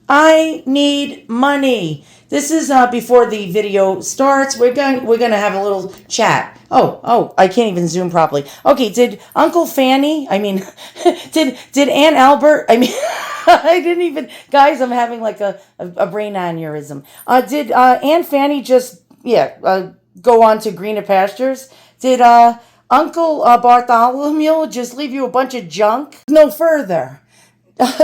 I need money. This is Before the video starts. We're gonna have a little chat. Oh, I can't even zoom properly. Okay, did Uncle Fanny? I mean, did Aunt Albert? I mean, I didn't even. Guys, I'm having like a brain aneurysm. Did Aunt Fanny just go on to greener pastures? Did Uncle Bartholomew just leave you a bunch of junk? No further.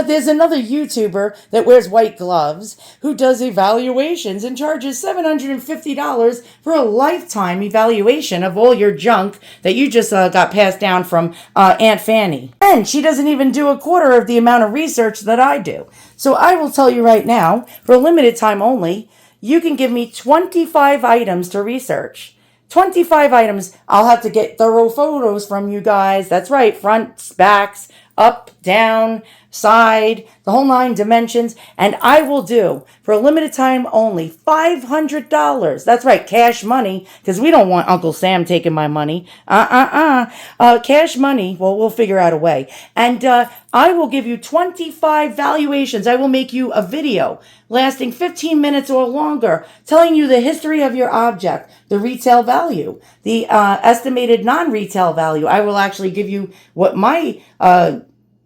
There's another YouTuber that wears white gloves who does evaluations and charges $750 for a lifetime evaluation of all your junk that you just got passed down from Aunt Fanny. And she doesn't even do a quarter of the amount of research that I do. So I will tell you right now, for a limited time only, you can give me 25 items to research. 25 items. I'll have to get thorough photos from you guys. That's right, fronts, backs, up, down, side, the whole 9 dimensions, and I will do, for a limited time only, $500. That's right, cash money, because we don't want Uncle Sam taking my money. Cash money, well, we'll figure out a way. And I will give you 25 valuations. I will make you a video lasting 15 minutes or longer, telling you the history of your object, the retail value, the estimated non-retail value. I will actually give you what my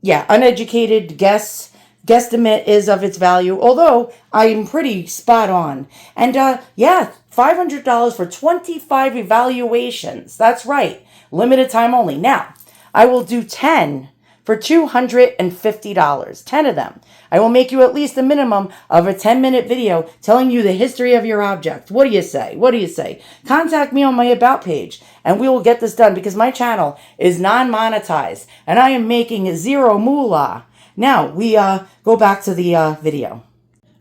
uneducated guesstimate is of its value, although I'm pretty spot on. And $500 for 25 evaluations. That's right, limited time only. Now, I will do 10 for $250, 10 of them. I will make you at least a minimum of a 10-minute video telling you the history of your object. What do you say? What do you say? Contact me on my About page, and we will get this done because my channel is non-monetized, and I am making zero moolah. Now, we go back to the video.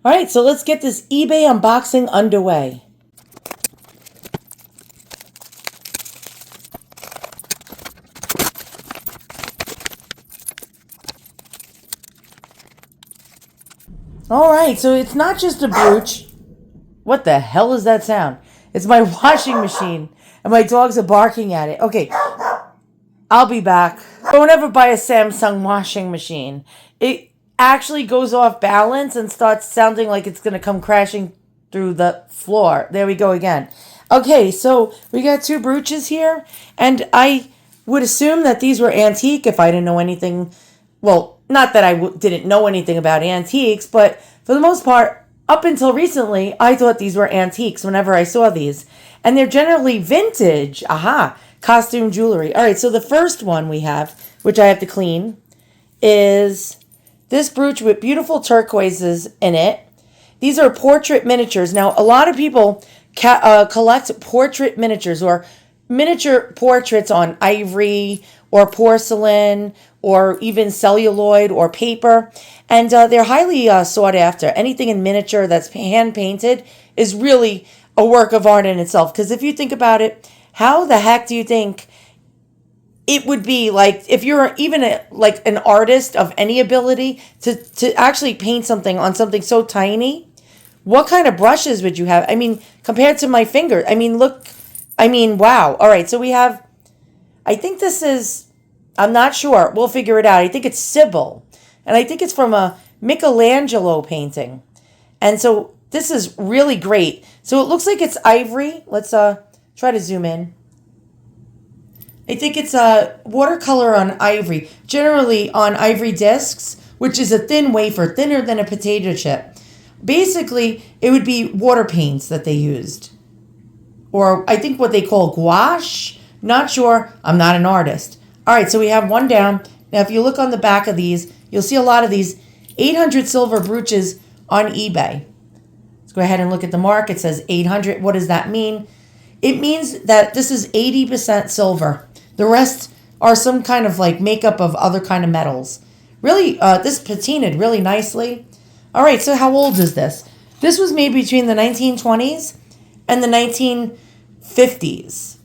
All right, so let's get this eBay unboxing underway. All right, so it's not just a brooch. What the hell is that sound? It's my washing machine, and my dogs are barking at it. Okay, I'll be back. Don't ever buy a Samsung washing machine. It actually goes off balance and starts sounding like it's going to come crashing through the floor. There we go again. Okay, so we got 2 brooches here, and I would assume that these were antique if I didn't know anything. Well, not that I didn't know anything about antiques, but for the most part, up until recently, I thought these were antiques whenever I saw these. And they're generally vintage. Costume jewelry. All right, so the first one we have, which I have to clean, is this brooch with beautiful turquoises in it. These are portrait miniatures. Now, a lot of people collect portrait miniatures or miniature portraits on ivory or porcelain or even celluloid or paper. And they're highly sought after. Anything in miniature that's hand painted is really a work of art in itself. Because if you think about it, how the heck do you think it would be like if you're even like an artist of any ability to actually paint something on something so tiny? What kind of brushes would you have? I mean, compared to my finger, I mean, look, I mean, wow. All right, so we have, I think this is, I'm not sure. We'll figure it out. I think it's Sybil. And I think it's from a Michelangelo painting. And so this is really great. So it looks like it's ivory. Let's try to zoom in. I think it's a watercolor on ivory. Generally on ivory discs, which is a thin wafer, thinner than a potato chip. Basically, it would be water paints that they used. Or I think what they call gouache. Not sure. I'm not an artist. All right, so we have one down. Now, if you look on the back of these, you'll see a lot of these 800 silver brooches on eBay. Let's go ahead and look at the mark. It says 800. What does that mean? It means that this is 80% silver. The rest are some kind of like makeup of other kind of metals. Really, this patinaed really nicely. All right, so how old is this? This was made between the 1920s and the 1950s.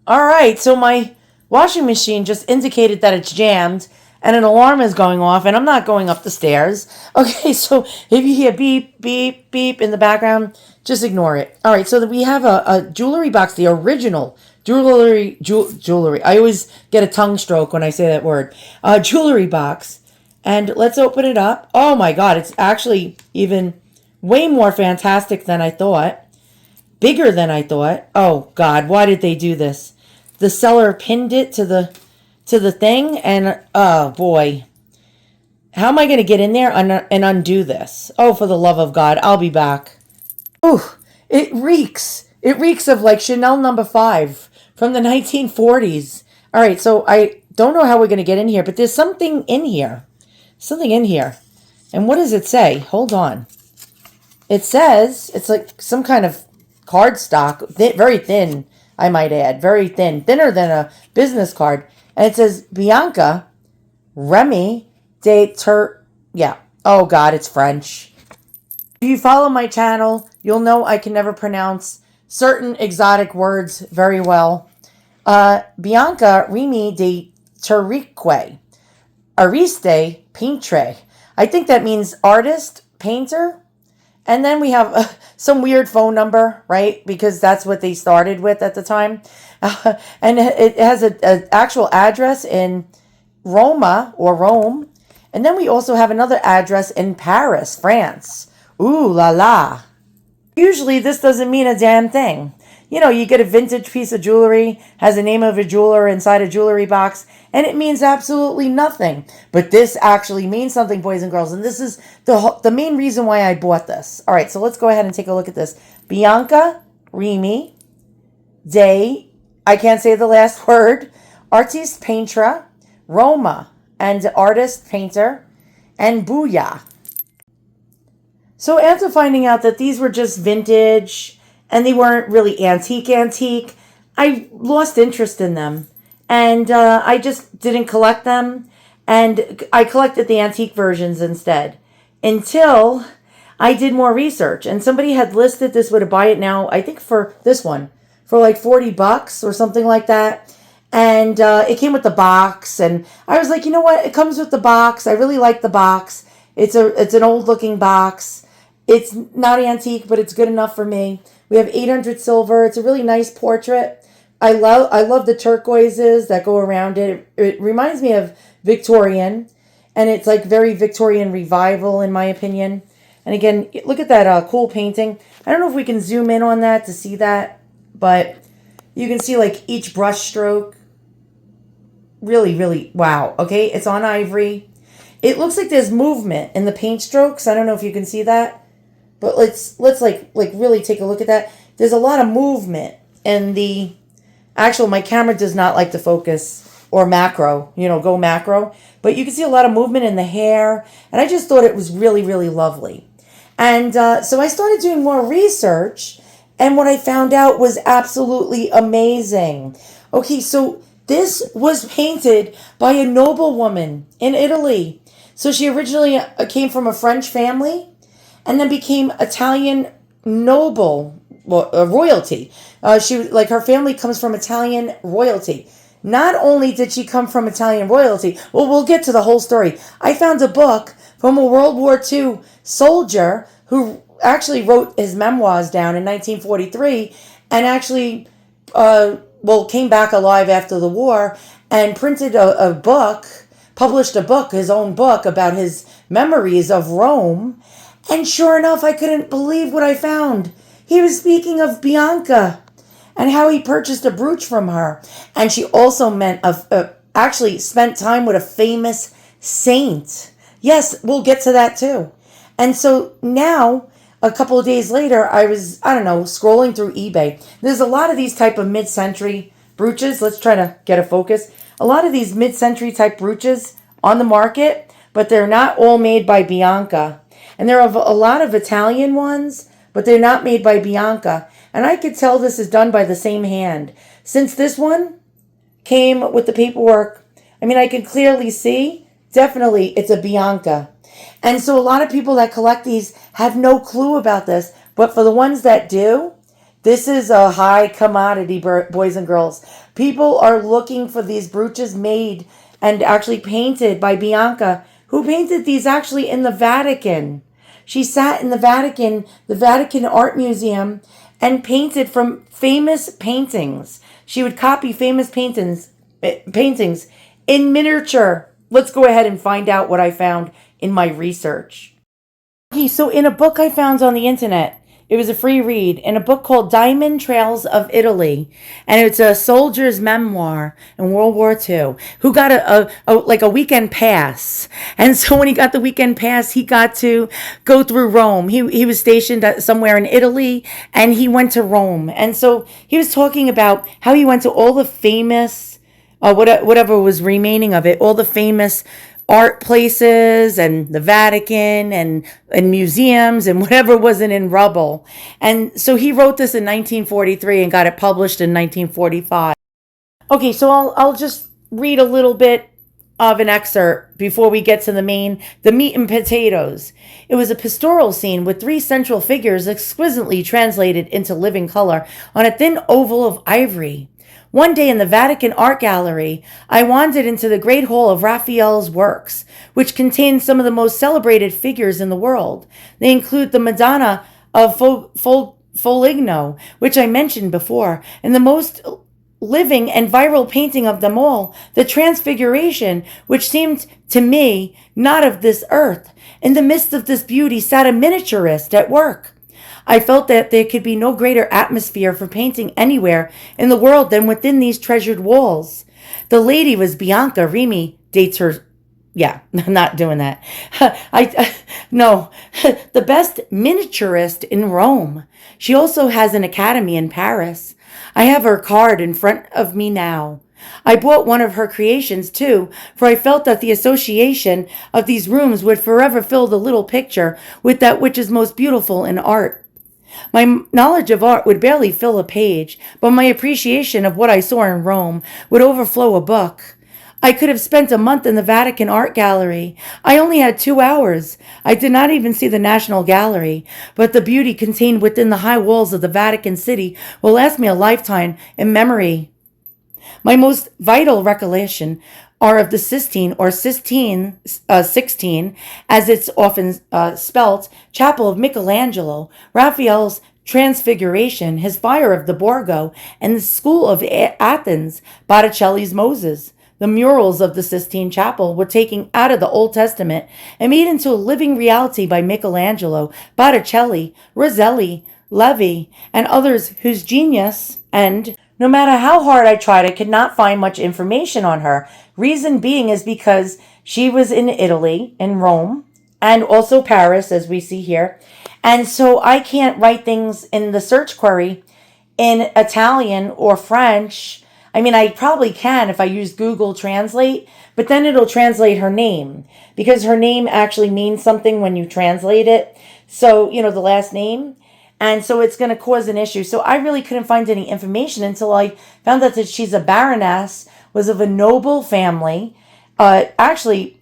All right, so my washing machine just indicated that it's jammed and an alarm is going off and I'm not going up the stairs. Okay, so if you hear beep, beep, beep in the background, just ignore it. All right, so we have a jewelry box, the original jewelry. I always get a tongue stroke when I say that word. Jewelry box. And let's open it up. Oh my God, it's actually even way more fantastic than I thought. Bigger than I thought. Oh God, why did they do this? The seller pinned it to the thing, and oh boy. How am I going to get in there and undo this? Oh, for the love of God, I'll be back. Ooh, it reeks. It reeks of like Chanel number 5 from the 1940s. All right, so I don't know how we're going to get in here, but there's something in here. Something in here. And what does it say? Hold on. It says, it's like some kind of cardstock, very thin, I might add. Very thin. Thinner than a business card. And it says, Bianca Remy de Turicque. Yeah. Oh, God, it's French. If you follow my channel, you'll know I can never pronounce certain exotic words very well. Bianca Remy de Turicque. Ariste Peintre. I think that means artist, painter. And then we have some weird phone number, right? Because that's what they started with at the time. And it has an actual address in Roma or Rome. And then we also have another address in Paris, France. Ooh la la. Usually this doesn't mean a damn thing. You know, you get a vintage piece of jewelry, has the name of a jeweler inside a jewelry box, and it means absolutely nothing. But this actually means something, boys and girls, and this is the main reason why I bought this. All right, so let's go ahead and take a look at this. Bianca Remy de, I can't say the last word, Artiste Peintre, Roma, and artist, painter, and Booyah. So after finding out that these were just vintage and they weren't really antique, I lost interest in them. And I just didn't collect them. And I collected the antique versions instead. Until I did more research. And somebody had listed this would buy it now, I think for this one, for like $40 or something like that. And it came with the box. And I was like, you know what? It comes with the box. I really like the box. It's an old looking box. It's not antique, but it's good enough for me. We have 800 silver. It's a really nice portrait. I love the turquoises that go around it. It reminds me of Victorian, and it's like very Victorian revival in my opinion. And again, look at that cool painting. I don't know if we can zoom in on that to see that, but you can see like each brush stroke. Really, really, wow. Okay, it's on ivory. It looks like there's movement in the paint strokes. I don't know if you can see that. But let's like really take a look at that. There's a lot of movement in the actual, my camera does not like to focus or macro, go macro. But you can see a lot of movement in the hair. And I just thought it was really, really lovely. And so I started doing more research. And what I found out was absolutely amazing. Okay, so this was painted by a noblewoman in Italy. So she originally came from a French family. And then became Italian noble, royalty. Her family comes from Italian royalty. Not only did she come from Italian royalty, well, we'll get to the whole story. I found a book from a World War II soldier who actually wrote his memoirs down in 1943 and actually, came back alive after the war and printed a book, published a book, his own book about his memories of Rome. And sure enough, I couldn't believe what I found. He was speaking of Bianca and how he purchased a brooch from her. And she also actually spent time with a famous saint. Yes, we'll get to that too. And so now, a couple of days later, I was, scrolling through eBay. There's a lot of these type of mid-century brooches. Let's try to get a focus. A lot of these mid-century type brooches on the market, but they're not all made by Bianca. And there are a lot of Italian ones, but they're not made by Bianca. And I could tell this is done by the same hand. Since this one came with the paperwork, I can clearly see, definitely it's a Bianca. And so a lot of people that collect these have no clue about this. But for the ones that do, this is a high commodity, boys and girls. People are looking for these brooches made and actually painted by Bianca, who painted these actually in the Vatican. She sat in the Vatican Art Museum, and painted from famous paintings. She would copy famous paintings in miniature. let's go ahead and find out what I found in my research. Okay, so in a book I found on the internet, it was a free read, in a book called Diamond Trails of Italy, and it's a soldier's memoir in World War II who got a weekend pass. And so when he got the weekend pass, he got to go through Rome. He was stationed somewhere in Italy, and he went to Rome. And so he was talking about how he went to all the famous, whatever was remaining of it, all the famous art places and the Vatican and museums and whatever wasn't in rubble. And so he wrote this in 1943 and got it published in 1945. Okay, so I'll just read a little bit of an excerpt before we get to the meat and potatoes. It was a pastoral scene with 3 central figures exquisitely translated into living color on a thin oval of ivory. One day in the Vatican Art Gallery, I wandered into the great hall of Raphael's works, which contains some of the most celebrated figures in the world. They include the Madonna of Foligno, which I mentioned before, and the most living and viral painting of them all, the Transfiguration, which seemed to me not of this earth. In the midst of this beauty sat a miniaturist at work. I felt that there could be no greater atmosphere for painting anywhere in the world than within these treasured walls. The lady was Bianca Remy de Turicque. Yeah, I'm not doing that. No, the best miniaturist in Rome. She also has an academy in Paris. I have her card in front of me now. I bought one of her creations too, for I felt that the association of these rooms would forever fill the little picture with that which is most beautiful in art. My knowledge of art would barely fill a page, but my appreciation of what I saw in Rome would overflow a book. I could have spent a month in the Vatican Art Gallery. I only had 2 hours. I did not even see the National Gallery, but the beauty contained within the high walls of the Vatican City will last me a lifetime in memory. My most vital recollection are of the Sistine, or 16, as it's often spelt, chapel of Michelangelo, Raphael's Transfiguration, his Fire of the Borgo, and the School of Athens, Botticelli's Moses. The murals of the Sistine Chapel were taken out of the Old Testament and made into a living reality by Michelangelo, Botticelli, Rosselli, Levi, and others whose genius and no matter how hard I tried, I could not find much information on her. Reason being is because she was in Italy, in Rome, and also Paris, as we see here. And so I can't write things in the search query in Italian or French. I mean, I probably can if I use Google Translate, but then it'll translate her name because her name actually means something when you translate it. So, the last name. And so it's going to cause an issue. So I really couldn't find any information until I found out that she's a baroness, was of a noble family. Actually,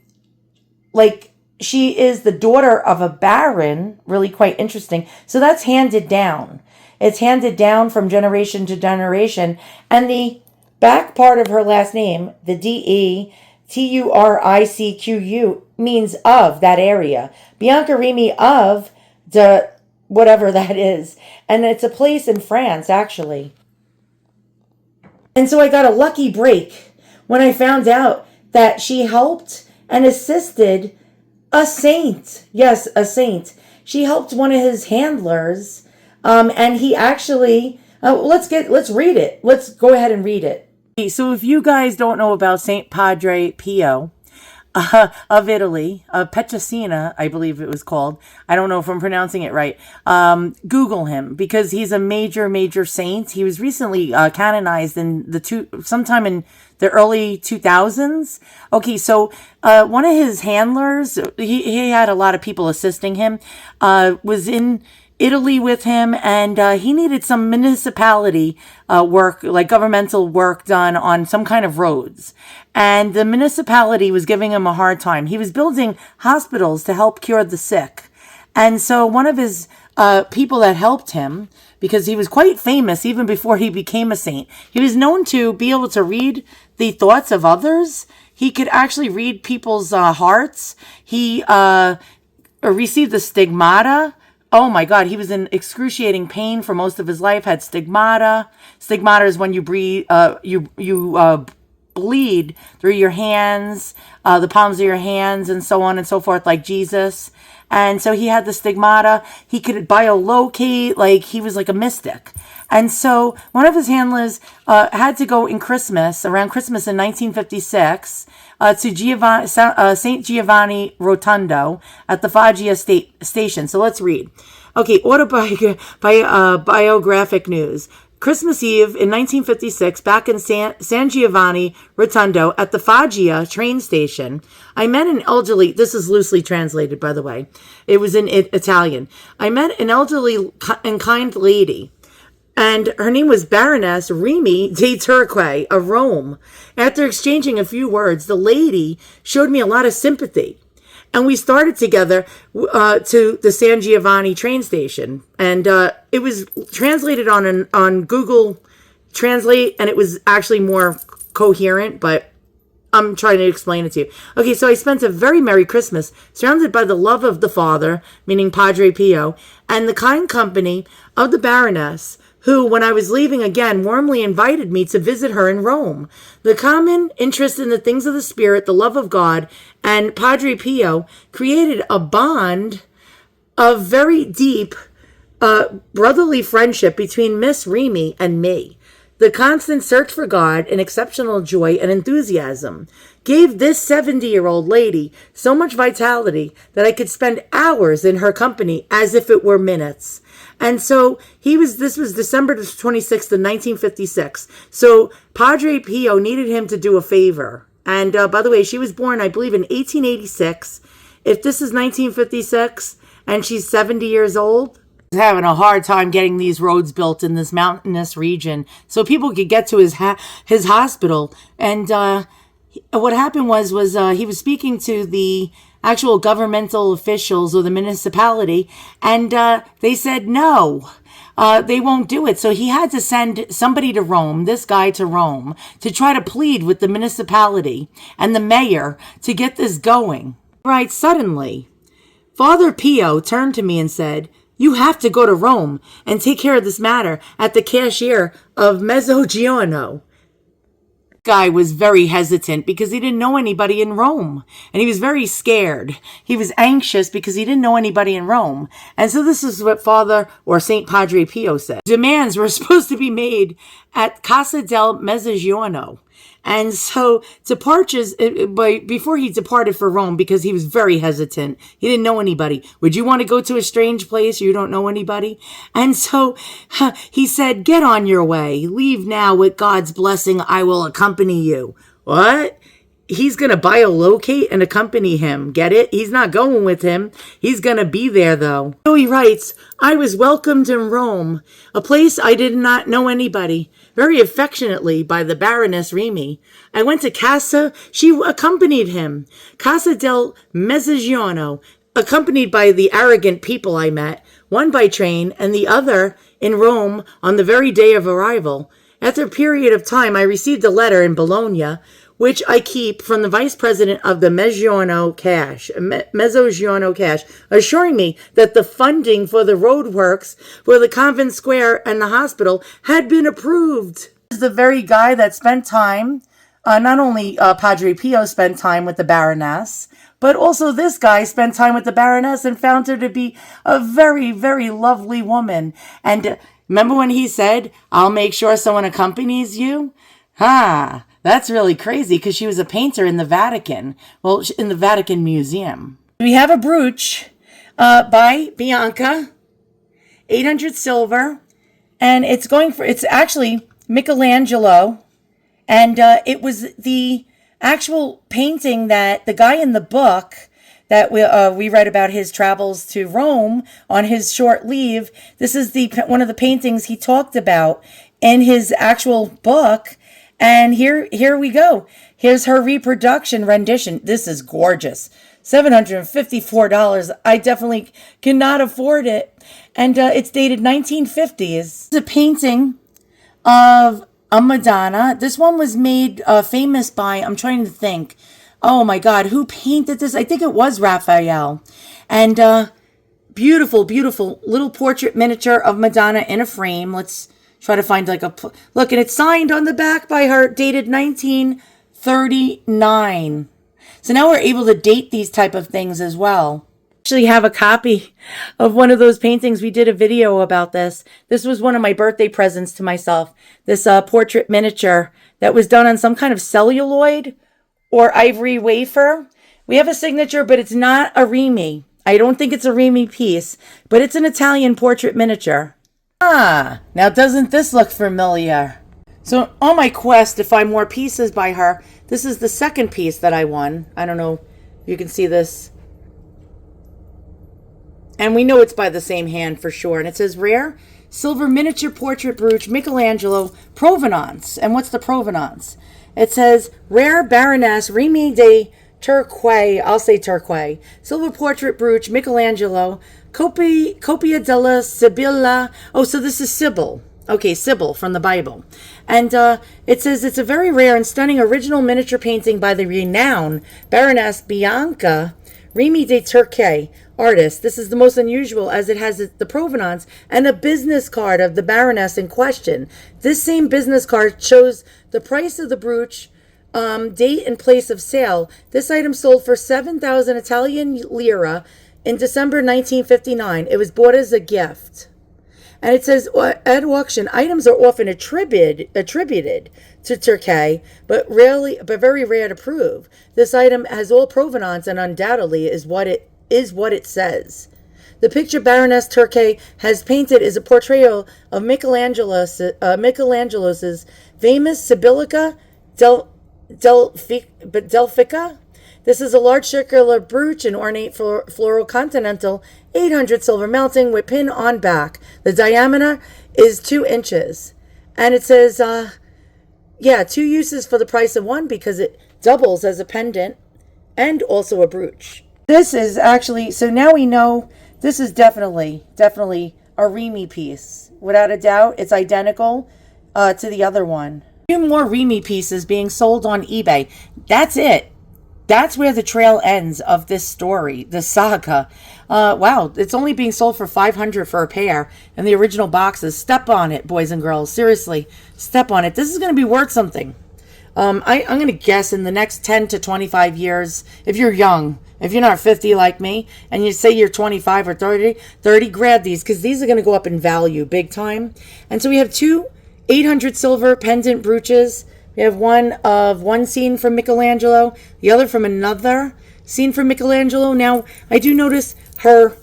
she is the daughter of a baron, really quite interesting. So that's handed down. It's handed down from generation to generation. And the back part of her last name, the Deturicque, means of that area. Bianca Remy of the whatever that is. And it's a place in France, actually. And so I got a lucky break when I found out that she helped and assisted a saint. Yes, a saint. She helped one of his handlers, and he actually, let's read it. Let's go ahead and read it. So if you guys don't know about Saint Padre Pio, of Italy, Petricina, I believe it was called. I don't know if I'm pronouncing it right. Google him because he's a major, major saint. He was recently canonized in sometime in the early 2000s. Okay, so one of his handlers, he had a lot of people assisting him, was in Italy with him, and he needed some municipality work, like governmental work done on some kind of roads. And the municipality was giving him a hard time. He was building hospitals to help cure the sick. And so one of his people that helped him, because he was quite famous even before he became a saint, he was known to be able to read the thoughts of others. He could actually read people's hearts. He received the stigmata. Oh my God, he was in excruciating pain for most of his life, had stigmata. Stigmata is when you breathe, bleed through your hands, the palms of your hands, and so on and so forth, like Jesus. And so he had the stigmata. He could biolocate, like he was like a mystic. And so one of his handlers had to go around Christmas in 1956, to St. Giovanni Rotondo at the Foggia station. So let's read. Okay, biographic news. Christmas Eve in 1956, back in San Giovanni Rotondo at the Foggia train station, I met an elderly, this is loosely translated, by the way. It was in Italian. I met an elderly and kind lady, and her name was Baroness Remy de Turicque of Rome. After exchanging a few words, the lady showed me a lot of sympathy. And we started together to the San Giovanni train station. And it was translated on Google Translate, and it was actually more coherent, but I'm trying to explain it to you. Okay, so I spent a very Merry Christmas surrounded by the love of the Father, meaning Padre Pio, and the kind company of the Baroness, who, when I was leaving again, warmly invited me to visit her in Rome. The common interest in the things of the Spirit, the love of God, and Padre Pio created a bond of very deep brotherly friendship between Miss Remy and me. The constant search for God and exceptional joy and enthusiasm gave this 70-year-old lady so much vitality that I could spend hours in her company as if it were minutes. And so this was December 26th of 1956. So Padre Pio needed him to do a favor. And by the way, she was born, I believe, in 1886. If this is 1956 and she's 70 years old, having a hard time getting these roads built in this mountainous region so people could get to his hospital. And what happened was he was speaking to the actual governmental officials or the municipality, and they said no, they won't do it. So he had to send somebody to Rome, this guy to Rome, to try to plead with the municipality and the mayor to get this going. Right, suddenly, Father Pio turned to me and said, "You have to go to Rome and take care of this matter at the cashier of Mezzogiorno." Guy was very hesitant because he didn't know anybody in Rome, and he was very scared. He was anxious because he didn't know anybody in Rome. And so this is what Father or Saint Padre Pio said. Demands were supposed to be made at Casa del Mezzogiorno. And so before he departed for Rome, because he was very hesitant, he didn't know anybody. Would you want to go to a strange place you don't know anybody? And so he said, "Get on your way. Leave now. With God's blessing, I will accompany you." What? He's going to biolocate and accompany him. Get it? He's not going with him. He's going to be there, though. So he writes, "I was welcomed in Rome, a place I did not know anybody, very affectionately by the Baroness Remy. I went to Casa. She accompanied him. Casa del Mezzogiorno, accompanied by the arrogant people I met, one by train and the other in Rome on the very day of arrival. After a period of time, I received a letter in Bologna, which I keep, from the vice president of the Mezzogiorno Cash, assuring me that the funding for the roadworks for the convent square and the hospital had been approved." This is the very guy that spent time, not only Padre Pio spent time with the Baroness, but also this guy spent time with the Baroness and found her to be a very, very lovely woman. And remember when he said, "I'll make sure someone accompanies you"? That's really crazy because she was a painter in the Vatican. Well, in the Vatican Museum. We have a brooch by Bianca, 800 silver, and it's actually Michelangelo, and it was the actual painting that the guy in the book that we read about his travels to Rome on his short leave. This is one of the paintings he talked about in his actual book. And here we go. Here's her reproduction rendition. This is gorgeous. $754. I definitely cannot afford it. And it's dated 1950s. It's a painting of a Madonna. This one was made famous by, I'm trying to think. Oh my God, who painted this? I think it was Raphael. And beautiful, beautiful little portrait miniature of Madonna in a frame. Let's try to find look, and it's signed on the back by her, dated 1950. 1939. So now we're able to date these type of things as well. Actually have a copy of one of those paintings. We did a video about this. This was one of my birthday presents to myself. This portrait miniature that was done on some kind of celluloid or ivory wafer. We have a signature, but it's not a Remy. I don't think it's a Remy piece, but it's an Italian portrait miniature. Ah, now doesn't this look familiar? So on my quest to find more pieces by her, this is the second piece that I won. I don't know if you can see this. And we know it's by the same hand for sure. And it says rare silver miniature portrait brooch, Michelangelo, provenance. And what's the provenance? It says rare Baroness Remy de Turicque, I'll say Turicque, silver portrait brooch, Michelangelo, Copia della Sibilla. Oh, so this is Sybil. Okay, Sybil from the Bible. And it says it's a very rare and stunning original miniature painting by the renowned Baroness Bianca Remy de Turicque, artist. This is the most unusual as it has the provenance and a business card of the Baroness in question. This same business card shows the price of the brooch, date and place of sale. This item sold for 7,000 Italian lira in December 1959. It was bought as a gift. And it says, at auction, items are often attributed to Turicque, but very rare to prove. This item has all provenance and undoubtedly is what it says. The picture Baroness Turicque has painted is a portrayal of Michelangelo's famous Sibyllica Delphica. This is a large circular brooch in ornate floral continental, 800 silver melting with pin on back. The diameter is 2 inches. And it says, 2 uses for the price of one because it doubles as a pendant and also a brooch. This is actually, so now we know this is definitely a Remy piece. Without a doubt, it's identical to the other one. 2 more Remy pieces being sold on eBay. That's it. That's where the trail ends of this story, the saga. Wow, it's only being sold for $500 for a pair, and the original boxes. Step on it, boys and girls. Seriously, step on it. This is going to be worth something. I'm going to guess in the next 10 to 25 years, if you're young, if you're not 50 like me, and you say you're 25 or 30, grab these, because these are going to go up in value big time. And so we have 2 800 silver pendant brooches. We have one scene from Michelangelo, the other from another scene from Michelangelo. Now, I do notice her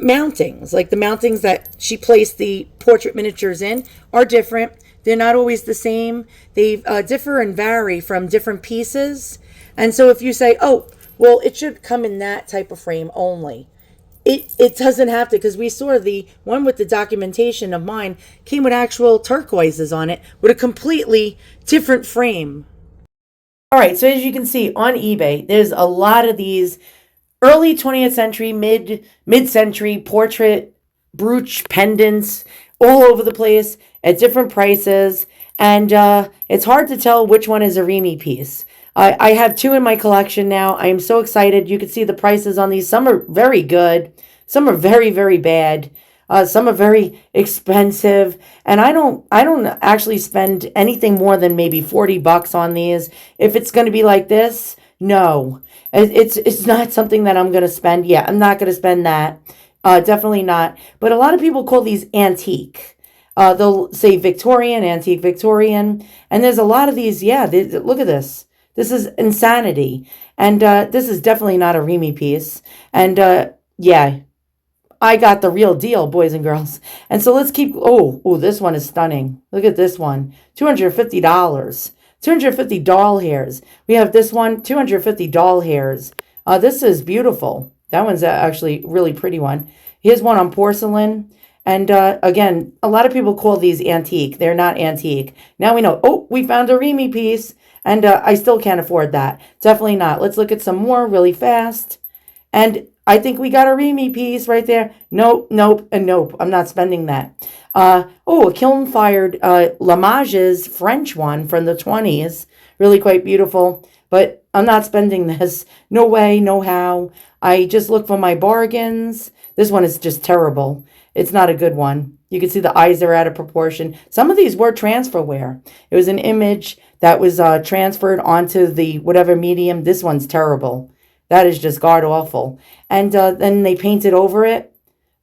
mountings, like the mountings that she placed the portrait miniatures in, are different. They're not always the same. They differ and vary from different pieces. And so if you say, oh, well, it should come in that type of frame only. It doesn't have to, because we saw the one with the documentation of mine came with actual turquoises on it with a completely different frame. All right, so as you can see on eBay, there's a lot of these early 20th century, mid-century portrait brooch pendants all over the place at different prices. And it's hard to tell which one is a Remy piece. I have 2 in my collection now. I am so excited. You can see the prices on these. Some are very good. Some are very, very bad. Some are very expensive. And I don't actually spend anything more than maybe $40 on these. If it's going to be like this, no. It's not something that I'm going to spend. Yeah, I'm not going to spend that. Definitely not. But a lot of people call these antique. They'll say Victorian, antique Victorian. And there's a lot of these. Yeah, look at this. This is insanity. And this is definitely not a Remy piece. And yeah, I got the real deal, boys and girls. And so let's keep, oh, this one is stunning. Look at this one, $250. 250 doll hairs. We have this one, 250 doll hairs. This is beautiful. That one's actually a really pretty one. Here's one on porcelain. And again, a lot of people call these antique. They're not antique. Now we know, oh, we found a Remy piece. And I still can't afford that. Definitely not. Let's look at some more really fast. And I think we got a Remy piece right there. Nope, nope, and nope. I'm not spending that. A kiln-fired Lamage's French one from the 20s. Really quite beautiful. But I'm not spending this. No way, no how. I just look for my bargains. This one is just terrible. It's not a good one. You can see the eyes are out of proportion. Some of these were transferware. It was an image that was transferred onto the whatever medium. This one's terrible. That is just god awful. And then they painted over it.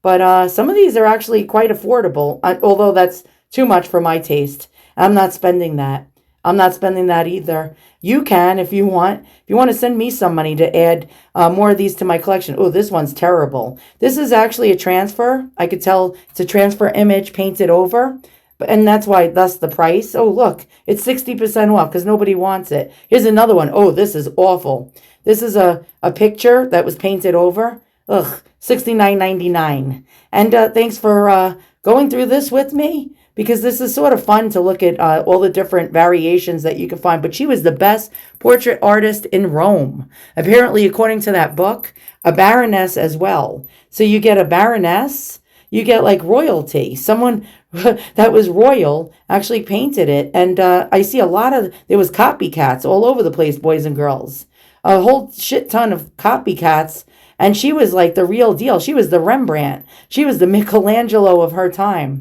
But some of these are actually quite affordable, although that's too much for my taste. I'm not spending that. I'm not spending that either. You can if you want. If you want to send me some money to add more of these to my collection. Oh, this one's terrible. This is actually a transfer. I could tell it's a transfer image painted over. And that's why, thus the price. Oh, look, it's 60% off because nobody wants it. Here's another one. Oh, this is awful. This is a picture that was painted over. Ugh, $69.99. And thanks for going through this with me, because this is sort of fun to look at all the different variations that you can find. But she was the best portrait artist in Rome. Apparently, according to that book, a baroness as well. So you get a baroness, you get like royalty. Someone that was royal actually painted it. And I see a lot of, there was copycats all over the place, boys and girls. A whole shit ton of copycats. And she was like the real deal. She was the Rembrandt. She was the Michelangelo of her time.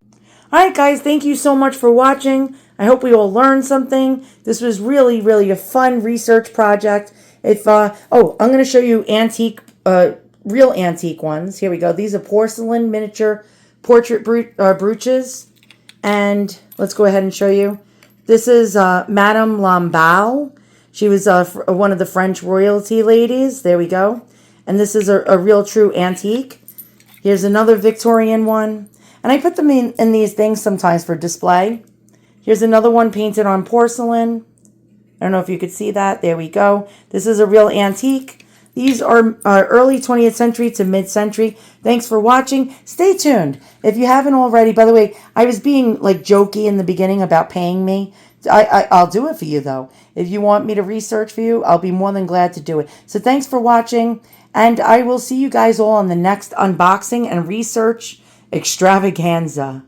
All right, guys, thank you so much for watching. I hope we all learned something. This was really, really a fun research project. If I'm going to show you antique, real antique ones. Here we go. These are porcelain miniature portrait brooches. And let's go ahead and show you. This is Madame Lamballe. She was one of the French royalty ladies. There we go. And this is a real true antique. Here's another Victorian one. And I put them in these things sometimes for display. Here's another one painted on porcelain. I don't know if you could see that. There we go. This is a real antique. These are early 20th century to mid-century. Thanks for watching. Stay tuned. If you haven't already, by the way, I was being like jokey in the beginning about paying me. I'll do it for you, though. If you want me to research for you, I'll be more than glad to do it. So thanks for watching. And I will see you guys all on the next unboxing and research extravaganza.